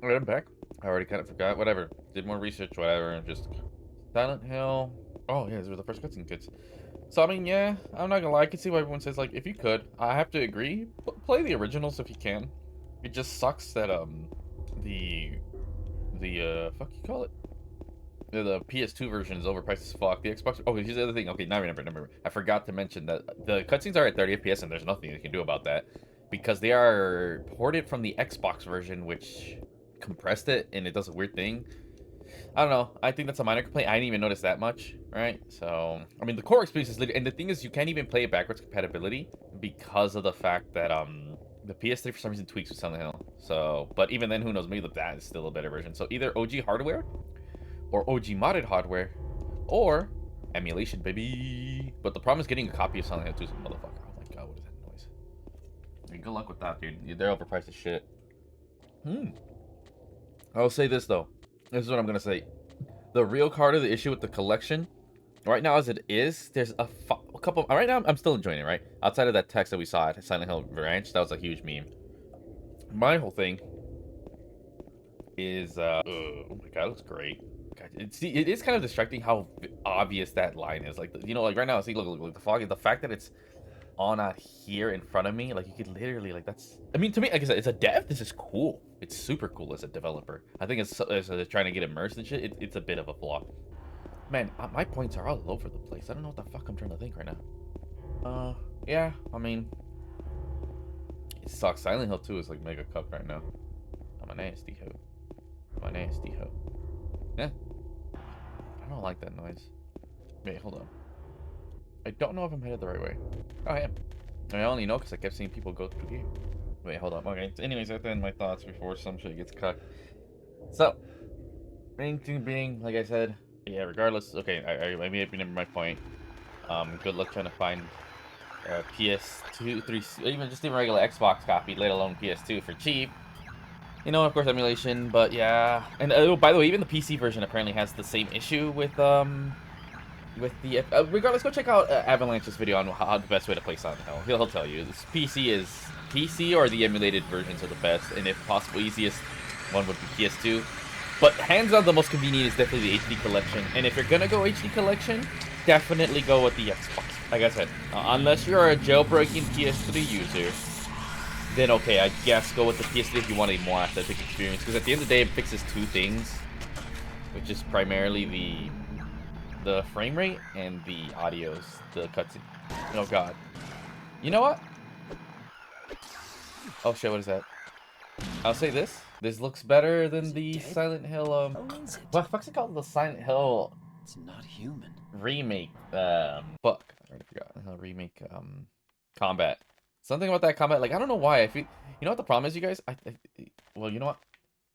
Alright, I'm back. I already kind of forgot. Whatever. Did more research, whatever. And just Silent Hill. Oh, yeah, these were the first cutscene kids. So, I mean, yeah, I'm not gonna lie. I can see why everyone says, like, if you could, I have to agree. Play the originals if you can. It just sucks that, the, fuck you call it? The PS2 version is overpriced as fuck. The Xbox. Oh, here's the other thing. Okay, now I remember. I forgot to mention that the cutscenes are at 30 FPS, and there's nothing you can do about that because they are ported from the Xbox version, which compressed it, and it does a weird thing. I don't know. I think that's a minor complaint. I didn't even notice that much, right? So, I mean, the core experience is literally, and the thing is, you can't even play it backwards compatibility because of the fact that the PS3 for some reason tweaks with Silent Hill. So, but even then, who knows? Maybe that is still a better version. So either OG hardware or OG modded hardware, or emulation, baby. But the problem is getting a copy of Silent Hill 2 is a motherfucker. Oh my god, what is that noise? Hey, good luck with that, dude. They're overpriced as shit. I'll say this, though. This is what I'm going to say. The real card of the issue with the collection, right now as it is, there's a couple... Right now, I'm still enjoying it, right? Outside of that text that we saw at Silent Hill Ranch, that was a huge meme. My whole thing is... oh my god, it looks great. God, it is kind of distracting how obvious that line is. Like, you know, like right now, see, look, the fog, the fact that it's on out here in front of me, like you could literally, like, that's, I mean, to me, like I said, it's a dev. This is cool. It's super cool as a developer. I think it's as trying to get immersed and shit. It's a bit of a flaw. Man, my points are all over the place. I don't know what the fuck I'm trying to think right now. Yeah, I mean, it sucks. Silent Hill 2 is like mega cucked right now. I'm a nasty hoe. I'm a nasty hoe. Yeah. I don't like that noise. Wait, hold on. I don't know if I'm headed the right way. Oh, I am. I only know because I kept seeing people go through here. Wait, hold on. Okay. Anyways, I have to end my thoughts before some shit gets cut. So, being, like I said, yeah, regardless. Okay, I may have been my point. Good luck trying to find PS2, 3, even regular Xbox copy, let alone PS2 for cheap. You know, of course, emulation, but yeah. And by the way, even the PC version apparently has the same issue with the regardless, go check out Avalanche's video on how the best way to play Silent Hill. He'll tell you this PC or the emulated versions are the best, and if possible, easiest one would be PS2. But hands down, the most convenient is definitely the HD collection. And if you're gonna go HD collection, definitely go with the Xbox. Like I said, unless you're a jailbreaking PS3 user, then okay, I guess go with the PS3 if you want a more authentic experience. Because at the end of the day, it fixes two things, which is primarily the frame rate and the audios, the cutscene. Oh god. You know what? Oh shit, what is that? I'll say this. This looks better than the Silent Hill, what the fuck's it called? The Silent Hill... It's not human. Remake, fuck. I already forgot. Remake, combat. Something about that combat, like, I don't know why. I feel... You know what the problem is, you guys? Well, you know what?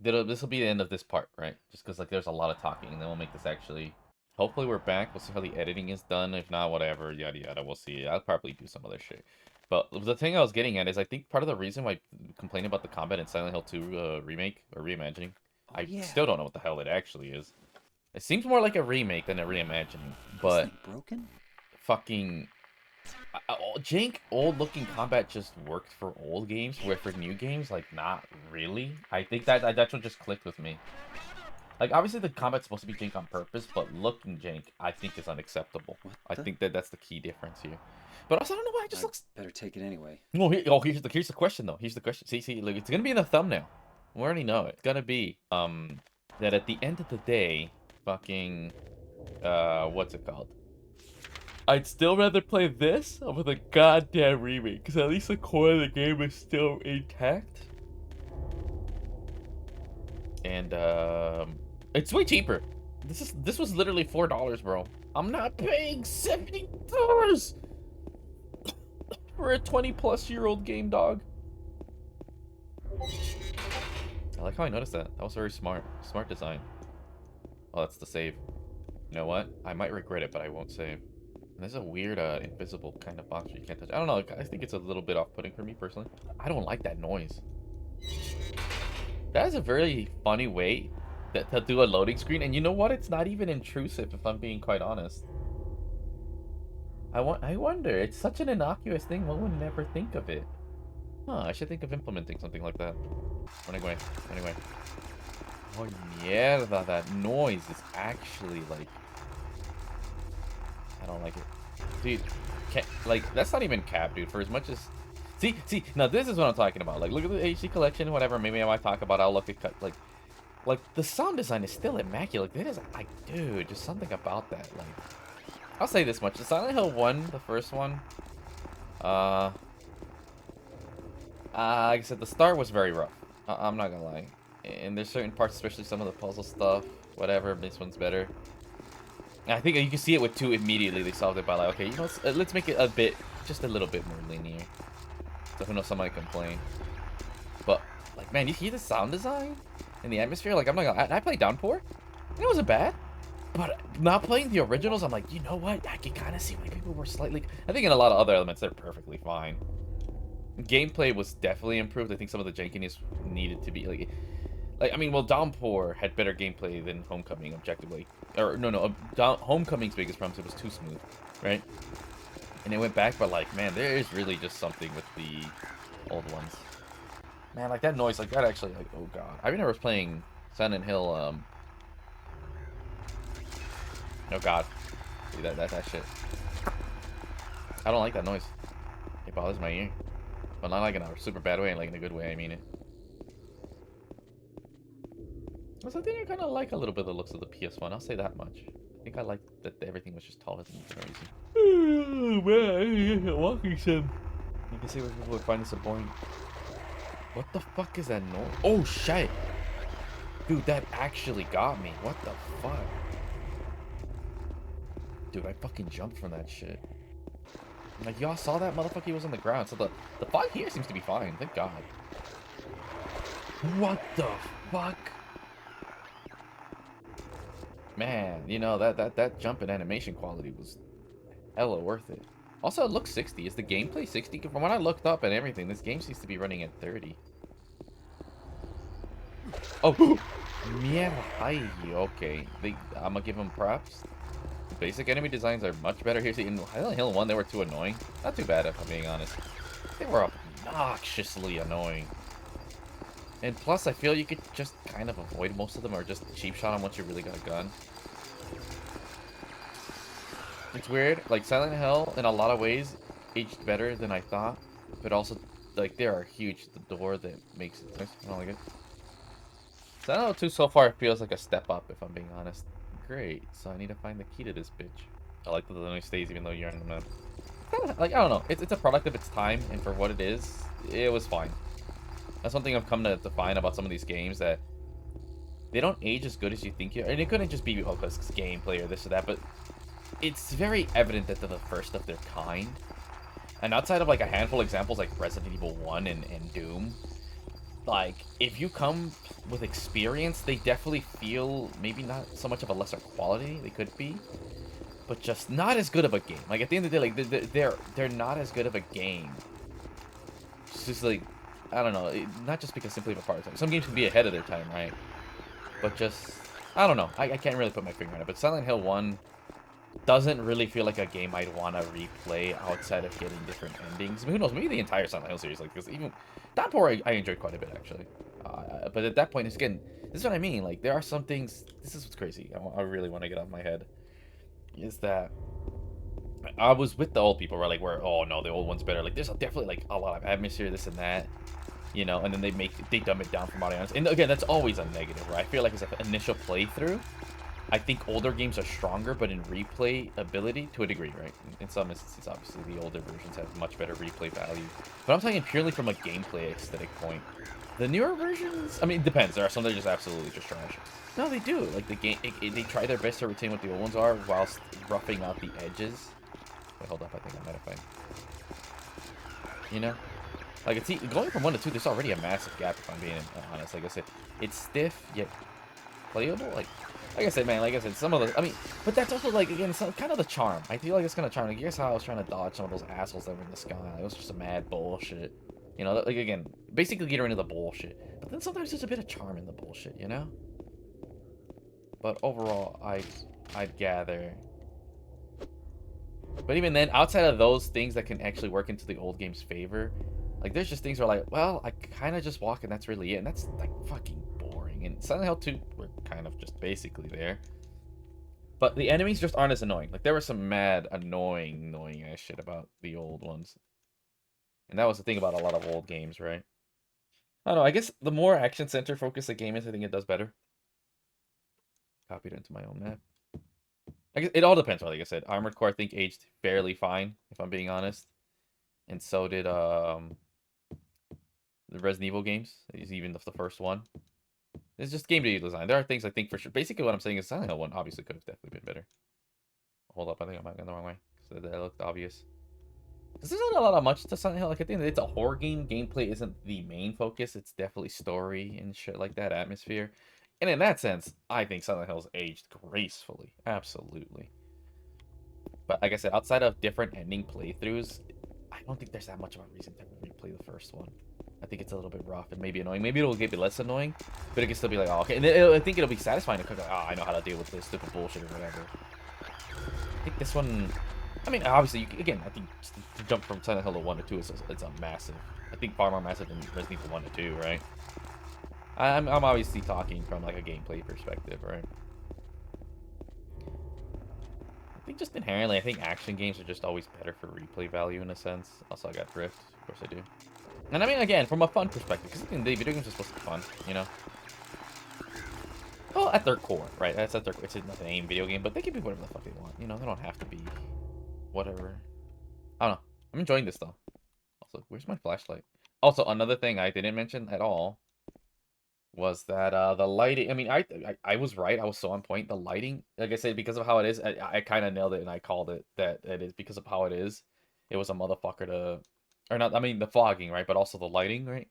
This will be the end of this part, right? Just because, like, there's a lot of talking, and then we'll make this actually... Hopefully we're back. We'll see how the editing is done. If not, whatever, yada yada. We'll see. I'll probably do some other shit. But the thing I was getting at is I think part of the reason why I complain about the combat in Silent Hill 2 remake or reimagining, I still don't know what the hell it actually is. It seems more like a remake than a reimagining. But broken? Fucking jank old-looking combat just works for old games, where for new games, like, not really. I think that's what just clicked with me. Like, obviously the combat's supposed to be jank on purpose, but looking jank, I think, is unacceptable. I think that's the key difference here. But also, I don't know why it just looks... Better take it anyway. No, here's the question, though. Here's the question. See, look, it's gonna be in the thumbnail. We already know it. It's gonna be, that at the end of the day, fucking, what's it called? I'd still rather play this over the goddamn remake, because at least the core of the game is still intact. And, it's way cheaper. This was literally $4, bro. I'm not paying $70 for a 20-plus-year-old game, dog. I like how I noticed that. That was very smart. Smart design. Oh, that's the save. You know what? I might regret it, but I won't save. And there's a weird, invisible kind of box where you can't touch. I don't know. I think it's a little bit off-putting for me, personally. I don't like that noise. That is a very funny way to do a loading screen, and you know what? It's not even intrusive, if I'm being quite honest. I wonder. It's such an innocuous thing. One would never think of it. Huh, I should think of implementing something like that. Anyway. Oh, mierda, that noise is actually, like... I don't like it. Dude, like, that's not even cap, dude, for as much as... See, now this is what I'm talking about. Like, look at the HD collection, whatever, maybe I might talk about I'll look at cut, like, the sound design is still immaculate. It is, like, dude, just something about that, like... I'll say this much. The Silent Hill 1, the first one, like I said, the start was very rough. I'm not gonna lie. And there's certain parts, especially some of the puzzle stuff, whatever, this one's better. And I think you can see it with 2 immediately. They solved it by like, okay, you know, let's make it a bit, just a little bit more linear. So who knows, somebody complain. But, like, man, you hear the sound design and the atmosphere? Like, I'm not gonna, I played Downpour, and it wasn't bad. But not playing the originals, I'm like, you know what? I can kind of see why people were slightly... I think in a lot of other elements, they're perfectly fine. Gameplay was definitely improved. I think some of the jankiness needed to be, like... I mean, well, Downpour had better gameplay than Homecoming, objectively. Or, no, Homecoming's biggest problem is it was too smooth, right? And it went back, but, like, man, there is really just something with the old ones. Man, like, that noise, like, that actually, like, oh, God. I remember playing Silent Hill, oh god. See, that shit. I don't like that noise. It bothers my ear. But not like in a super bad way, like in a good way, I mean it. That's the thing I kind of like a little bit of the looks of the PS1, I'll say that much. I think I like that everything was just taller than me for no reason. Oh man, walking sim. You can see where people would find this so boring. What the fuck is that noise? Oh shit! Dude, that actually got me. What the fuck? Dude, I fucking jumped from that shit. Like, y'all saw that motherfucker? He was on the ground. So the fog here seems to be fine. Thank God. What the fuck? Man, you know, that jump in animation quality was hella worth it. Also, it looks 60. Is the gameplay 60? From what I looked up and everything, this game seems to be running at 30. Oh, mierda. Okay. I'm gonna give him props. Basic enemy designs are much better here. See, in Silent Hill 1, they were too annoying. Not too bad, if I'm being honest. They were obnoxiously annoying. And plus, I feel you could just kind of avoid most of them or just cheap shot them once you really got a gun. It's weird. Like, Silent Hill, in a lot of ways, aged better than I thought. But also, like, they are huge. The door that makes it... I don't like it. Silent Hill 2 so far feels like a step up, if I'm being honest. Great, so I need to find the key to this bitch. I like that the noise stays even though you're in the map. Like, I don't know. It's a product of its time, and for what it is, it was fine. That's one thing I've come to find about some of these games, that they don't age as good as you think you are. And it couldn't just be, oh, because it's gameplay or this or that, but it's very evident that they're the first of their kind. And outside of, like, a handful of examples like Resident Evil 1 and Doom, like, if you come with experience, they definitely feel maybe not so much of a lesser quality. They could be, but just not as good of a game. Like, at the end of the day, like, they're not as good of a game. It's just like, I don't know, not just because simply of a part of time. Some games can be ahead of their time, right? But just, I don't know. I can't really put my finger on it. But Silent Hill 1 doesn't really feel like a game I'd want to replay outside of getting different endings. I mean, who knows? Maybe the entire Silent Hill series, like, because even Downpour I enjoyed quite a bit, actually. But at that point, it's again, this is what I mean. Like, there are some things. This is what's crazy. I really want to get off my head. Is that I was with the old people, right? Like, where, oh no, the old one's better. Like, there's definitely like a lot of atmosphere, this and that, you know. And then they dumb it down from audience. And again, that's always a negative, right? I feel like as an initial playthrough, I think older games are stronger, but in replay ability, to a degree, right? In some instances, obviously, the older versions have much better replay value. But I'm talking purely from a gameplay aesthetic point. The newer versions, I mean, it depends. There are some that are just absolutely just trash. No, they do. Like, the game, they try their best to retain what the old ones are, whilst roughing out the edges. Wait, hold up. I think I might have found. You know? Like, it's going from 1 to 2, there's already a massive gap, if I'm being honest. Like I said, it's stiff, yet playable. Like I said, man, like I said, some of the, I mean, but that's also, like, again, it's kind of the charm. I feel like it's kind of charm. Like, you guys saw I was trying to dodge some of those assholes that were in the sky. It was just a mad bullshit. You know, like, again, basically get rid of the bullshit. But then sometimes there's a bit of charm in the bullshit, you know? But overall, I'd gather. But even then, outside of those things that can actually work into the old game's favor, like, there's just things where, like, well, I kind of just walk and that's really it. And that's, like, fucking boring. boring. And Silent Hill 2, we're kind of just basically there. But the enemies just aren't as annoying. Like, there was some mad, annoying ass shit about the old ones. And that was the thing about a lot of old games, right? I don't know, I guess the more action center focused a game is, I think it does better. Copied it into my own map. I guess it all depends, like I said. Armored Core, I think, aged fairly fine, if I'm being honest. And so did the Resident Evil games. Is even the first one. It's just game design. There are things I think for sure. Basically, what I'm saying is Silent Hill 1 obviously could have definitely been better. Hold up, I think I'm going the wrong way. So that looked obvious. Because there's not a lot of much to Silent Hill. Like, I think it's a horror game. Gameplay isn't the main focus. It's definitely story and shit like that, atmosphere. And in that sense, I think Silent Hill's aged gracefully. Absolutely. But like I said, outside of different ending playthroughs, I don't think there's that much of a reason to replay the first one. I think it's a little bit rough and maybe annoying. Maybe it'll get less annoying, but it can still be like, oh, okay. And then I think it'll be satisfying to cook like, oh, I know how to deal with this stupid bullshit or whatever. I think this one, I mean, obviously, again, I think to jump from Silent Hill to 1 to 2 is it's a massive. I think far more massive than Resident Evil 1 to 2, right? I'm obviously talking from like a gameplay perspective, right? I think just inherently, I think action games are just always better for replay value in a sense. Also, I got Drift, of course I do. And I mean, again, from a fun perspective, because the video games are supposed to be fun, you know? Well, at their core, right? That's at their core. It's not an aim video game, but they can be whatever the fuck they want. You know, they don't have to be whatever. I don't know. I'm enjoying this, though. Also, where's my flashlight? Also, another thing I didn't mention at all was that the lighting. I mean, I was right. I was so on point. The lighting, like I said, because of how it is, I kind of nailed it, and I called it that it is because of how it is. It was a motherfucker to... Or not, I mean, the fogging, right? But also the lighting, right?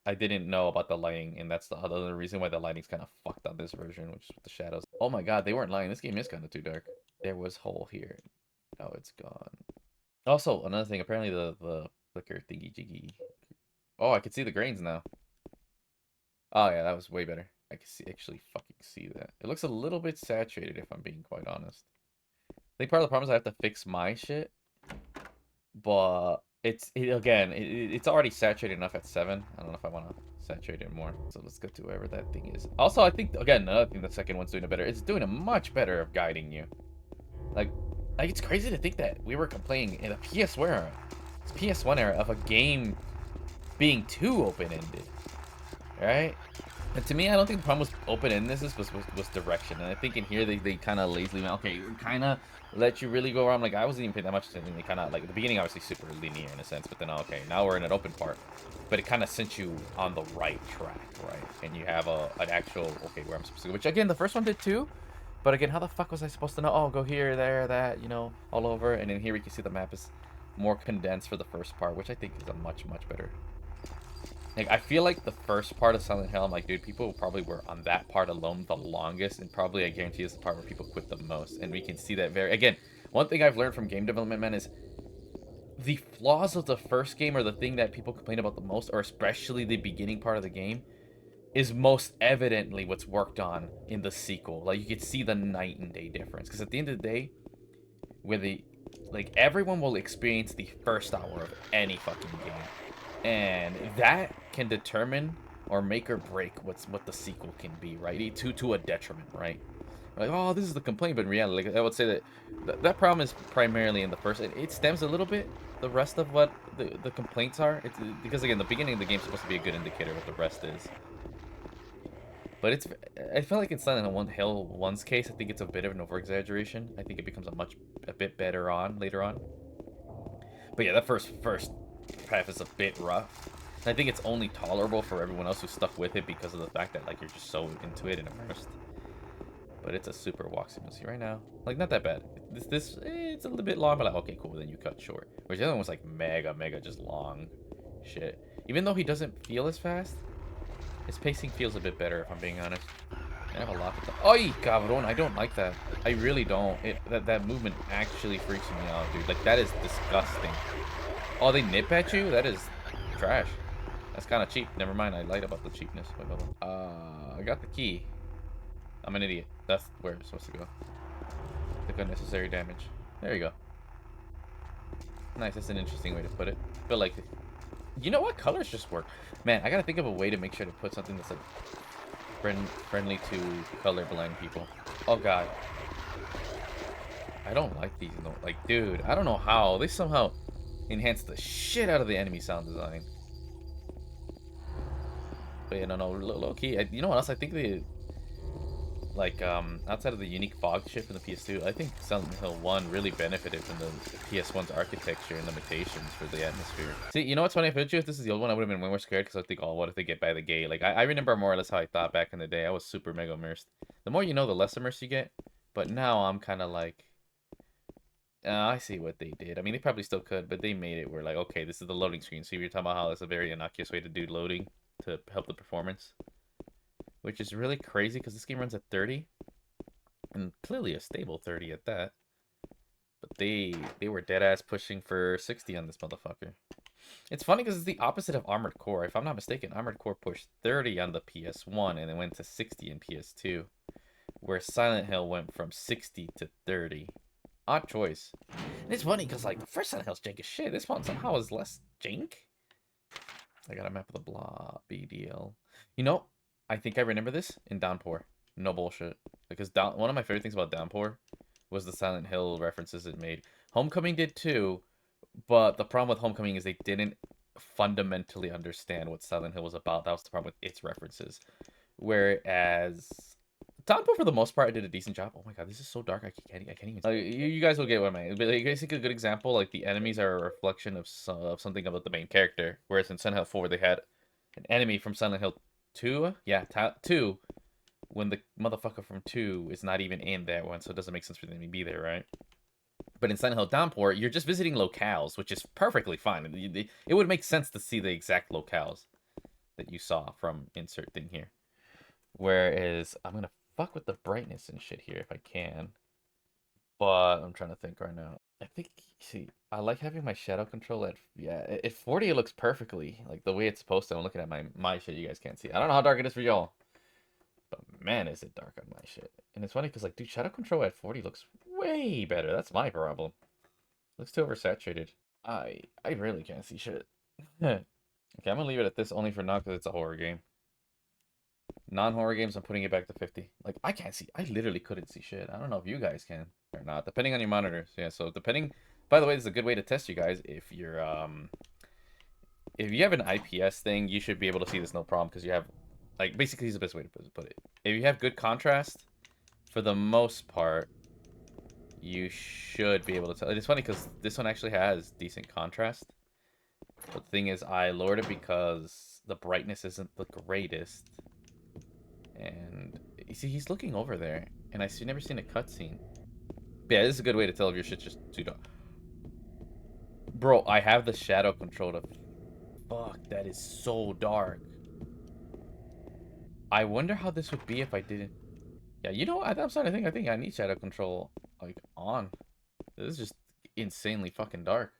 I didn't know about the lighting, and that's the other reason why the lighting's kind of fucked on this version, which is with the shadows. Oh my god, they weren't lying. This game is kind of too dark. There was hole here. Oh, it's gone. Also, another thing, apparently the flicker thingy-jiggy. Oh, I can see the grains now. Oh yeah, that was way better. I can actually fucking see that. It looks a little bit saturated, if I'm being quite honest. I think part of the problem is I have to fix my shit, but... It's already saturated enough at 7. I don't know if I want to saturate it more. So let's go to wherever that thing is. Also, I think, again, another thing the second one's doing it better. It's doing a much better of guiding you. Like it's crazy to think that we were complaining in a PS1 era. It's PS1 era of a game being too open-ended. Right? And to me, I don't think the problem was open-endedness was direction. And I think in here, they kind of lazily went, okay, kind of let you really go around. Like, I wasn't even paying that much attention. They kind of, like, at the beginning, obviously super linear in a sense. But then, okay, now we're in an open part. But it kind of sent you on the right track, right? And you have an actual, okay, where I'm supposed to go. Which, again, the first one did too. But again, how the fuck was I supposed to know? Oh, go here, there, that, you know, all over. And then here we can see the map is more condensed for the first part, which I think is a much, much better. Like, I feel like the first part of Silent Hill, I'm like, dude, people probably were on that part alone the longest, and probably, I guarantee, is the part where people quit the most. And we can see that again, one thing I've learned from game development, man, is the flaws of the first game are the thing that people complain about the most, or especially the beginning part of the game, is most evidently what's worked on in the sequel. Like, you could see the night and day difference. Because at the end of the day, like, everyone will experience the first hour of any fucking game. And that can determine or make or break what the sequel can be, right? To a detriment, right? Like, oh, this is the complaint, but in reality, like, I would say that problem is primarily in the first. It stems a little bit the rest of what the complaints are. It's because again, the beginning of the game is supposed to be a good indicator of what the rest is. But I feel like in Silent Hill 1's case, I think it's a bit of an over-exaggeration. I think it becomes a bit better later on. But yeah, that first half is a bit rough. And I think it's only tolerable for everyone else who stuck with it because of the fact that, like, you're just so into it and immersed. But it's a super walk sim. See right now, like, not that bad. It's a little bit long, but like, okay, cool. Then you cut short. Whereas the other one was like mega just long shit. Even though he doesn't feel as fast, his pacing feels a bit better, if I'm being honest. I have a lot of... Oi, cabrón, I don't like that. I really don't. That movement actually freaks me out, dude. Like, that is disgusting. Oh, they nip at you? That is trash. That's kind of cheap. Never mind, I lied about the cheapness. Wait, hold on. I got the key. I'm an idiot. That's where it's supposed to go. Took unnecessary damage. There you go. Nice, that's an interesting way to put it. But, like, you know what? Colors just work. Man, I gotta think of a way to make sure to put something that's like... friendly to colorblind people. Oh god. I don't like these. No, like, dude, I don't know how. They somehow enhance the shit out of the enemy sound design. But yeah, no, low key. You know what else? I think the like outside of the unique fog shit from the PS2, I think Silent Hill 1 really benefited from the PS1's architecture and limitations for the atmosphere. See, you know what's funny? If this is the old one, I would have been way more scared because I think, oh, what if they get by the gate? Like, I remember more or less how I thought back in the day. I was super mega immersed. The more you know, the less immersed you get. But now I'm kind of like, I see what they did. I mean, they probably still could, but they made it where, like, okay, this is the loading screen. So you're talking about how it's a very innocuous way to do loading to help the performance, which is really crazy because this game runs at 30, and clearly a stable 30 at that. But they were dead ass pushing for 60 on this motherfucker. It's funny because it's the opposite of Armored Core. If I'm not mistaken, Armored Core pushed 30 on the PS1 and it went to 60 in PS2, where Silent Hill went from 60 to 30. Odd choice. And it's funny because, like, the first Silent Hill's jank as shit. This one somehow is less jank. I got a map of the blob, BDL. You know, I think I remember this in Downpour. No bullshit. Because one of my favorite things about Downpour was the Silent Hill references it made. Homecoming did too, but the problem with Homecoming is they didn't fundamentally understand what Silent Hill was about. That was the problem with its references. Whereas Downpour, for the most part, did a decent job. Oh my god, this is so dark. I can't even. You guys will get what I mean. But you guys think a good example, like the enemies are a reflection of something about the main character. Whereas in Silent Hill 4, they had an enemy from Silent Hill 2. Yeah, 2. When the motherfucker from 2 is not even in that one, so it doesn't make sense for them to be there, right? But in Silent Hill Downpour, you're just visiting locales, which is perfectly fine. It would make sense to see the exact locales that you saw from insert thing here. Whereas I'm gonna fuck with the brightness and shit here if I can. But I'm trying to think right now. I think, see, I like having my shadow control at, yeah, at 40 it looks perfectly. Like the way it's supposed to. I'm looking at my shit, you guys can't see. I don't know how dark it is for y'all. But man, is it dark on my shit. And it's funny because, like, dude, shadow control at 40 looks way better. That's my problem. Looks too oversaturated. I really can't see shit. Okay, I'm gonna leave it at this only for now because it's a horror game. Non-horror games, I'm putting it back to 50. Like, I can't see. I literally couldn't see shit. I don't know if you guys can or not, depending on your monitors. Yeah, so depending... By the way, this is a good way to test you guys. If you're, if you have an IPS thing, you should be able to see this no problem because you have... Like, basically, is the best way to put it. If you have good contrast, for the most part, you should be able to tell. It's funny because this one actually has decent contrast. But the thing is, I lowered it because the brightness isn't the greatest. And you see, he's looking over there, and I've never seen a cutscene. Yeah, this is a good way to tell if your shit's just too dark. Bro, I have the shadow control to... Fuck, that is so dark. I wonder how this would be if I didn't... Yeah, you know what? I'm starting to think, I think I need shadow control, like, on. This is just insanely fucking dark.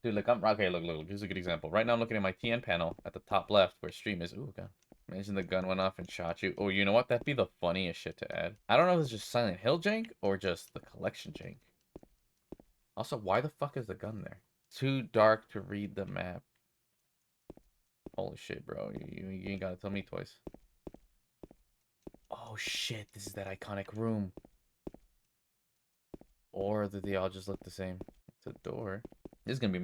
Dude, like, okay, look, here's a good example. Right now I'm looking at my TN panel at the top left where stream is. Ooh, god. Imagine the gun went off and shot you. Oh, you know what? That'd be the funniest shit to add. I don't know if it's just Silent Hill jank or just the collection jank. Also, why the fuck is the gun there? Too dark to read the map. Holy shit, bro. You ain't gotta tell me twice. Oh shit, this is that iconic room. Or do they all just look the same? It's a door. This is gonna be